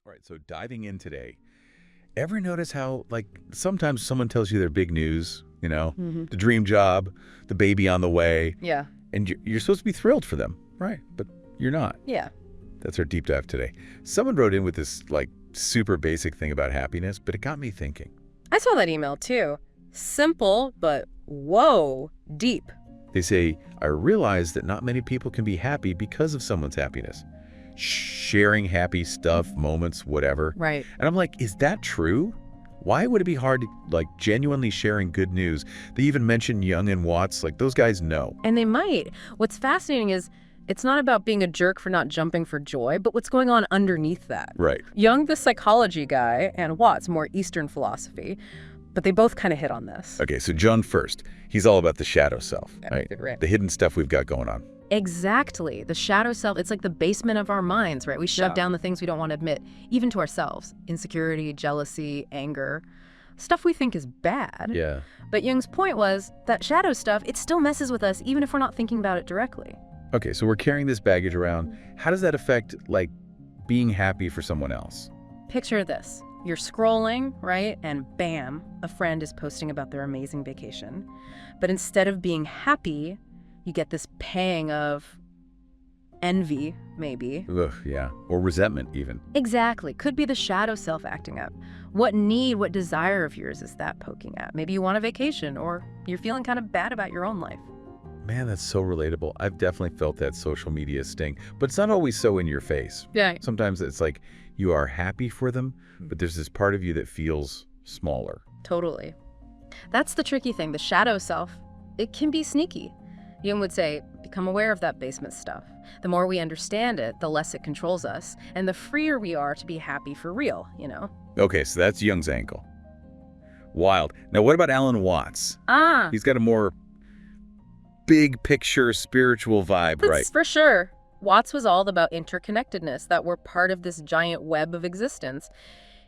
Right, so diving in today, ever notice how, like, sometimes someone tells you their big news, the dream job, the baby on the way, Yeah. and you're supposed to be thrilled for them, right? But you're not. Yeah. That's our deep dive today. Someone wrote in with this, like, super basic thing about happiness, but it got me thinking. I saw that email too. Simple, but whoa, deep. They say, I realize that not many people can be happy because of someone's happiness. Sharing happy stuff, moments, whatever. Right. And I'm like, is that true? Why would it be hard to, like, genuinely sharing good news? They even mention Jung and Watts, like, those guys know. And they might. What's fascinating is it's not about being a jerk for not jumping for joy, but what's going on underneath that. Right. Jung, the psychology guy, and Watts, more Eastern philosophy, but they both kind of hit on this. Okay, so Jung first. He's all about the shadow self, right? Right. The hidden stuff we've got going on. Exactly. The shadow self, it's like the basement of our minds, right? We shove down the things we don't want to admit, even to ourselves. Insecurity, jealousy, anger, stuff we think is bad. Yeah. But Jung's point was that shadow stuff, it still messes with us even if we're not thinking about it directly. Okay, so we're carrying this baggage around. How does that affect, like, being happy for someone else? Picture this. You're scrolling, right? And bam, a friend is posting about their amazing vacation. But instead of being happy, you get this pang of envy, maybe. Ugh, yeah. Or resentment, even. Exactly. Could be the shadow self acting up. What need, what desire of yours is that poking at? Maybe you want a vacation, or you're feeling kind of bad about your own life. Man, that's so relatable. I've definitely felt that social media sting, but it's not always so in your face. Yeah. Sometimes it's like you are happy for them, but there's this part of you that feels smaller. Totally. That's the tricky thing. The shadow self, it can be sneaky. Jung would say, become aware of that basement stuff. The more we understand it, the less it controls us, and the freer we are to be happy for real, Okay, so that's Jung's angle. Wild. Now, what about Alan Watts? He's got a more big picture spiritual vibe, That's right? for sure. Watts was all about interconnectedness, that we're part of this giant web of existence.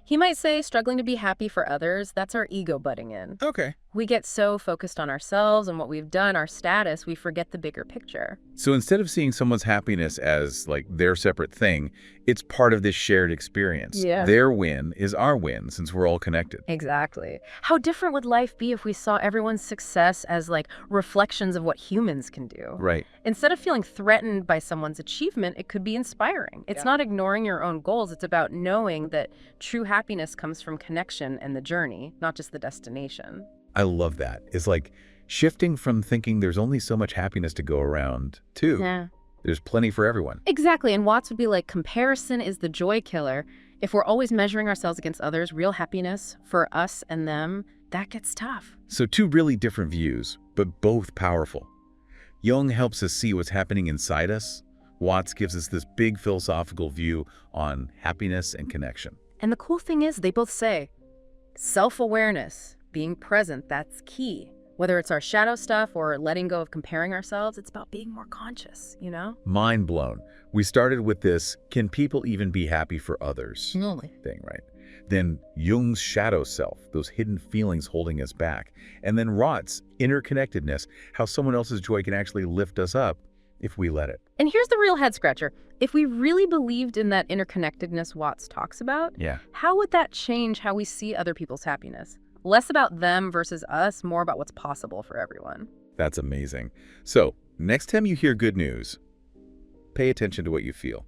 He might say struggling to be happy for others, that's our ego butting in. Okay. We get so focused on ourselves and what we've done, our status, we forget the bigger picture. So instead of seeing someone's happiness as, like, their separate thing, it's part of this shared experience. Yeah. Their win is our win, since we're all connected. Exactly. How different would life be if we saw everyone's success as, like, reflections of what humans can do? Right. Instead of feeling threatened by someone's achievement, it could be inspiring. It's not ignoring your own goals. It's about knowing that true happiness comes from connection and the journey, not just the destination. I love that. It's like shifting from thinking there's only so much happiness to go around to there's plenty for everyone. Exactly. And Watts would be like, comparison is the joy killer. If we're always measuring ourselves against others, real happiness for us and them, that gets tough. So two really different views, but both powerful. Jung helps us see what's happening inside us. Watts gives us this big philosophical view on happiness and connection. And the cool thing is, they both say, self-awareness, being present, that's key. Whether it's our shadow stuff or letting go of comparing ourselves, it's about being more conscious, Mind blown. We started with this, can people even be happy for others? Thing, right? Then Jung's shadow self, those hidden feelings holding us back. And then Roth's interconnectedness, how someone else's joy can actually lift us up if we let it. And here's the real head scratcher. If we really believed in that interconnectedness Watts talks about, how would that change how we see other people's happiness? Less about them versus us, more about what's possible for everyone. That's amazing. So, next time you hear good news, pay attention to what you feel.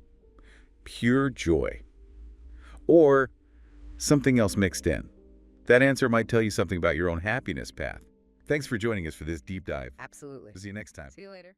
Pure joy. Or something else mixed in. That answer might tell you something about your own happiness path. Thanks for joining us for this deep dive. Absolutely. See you next time. See you later.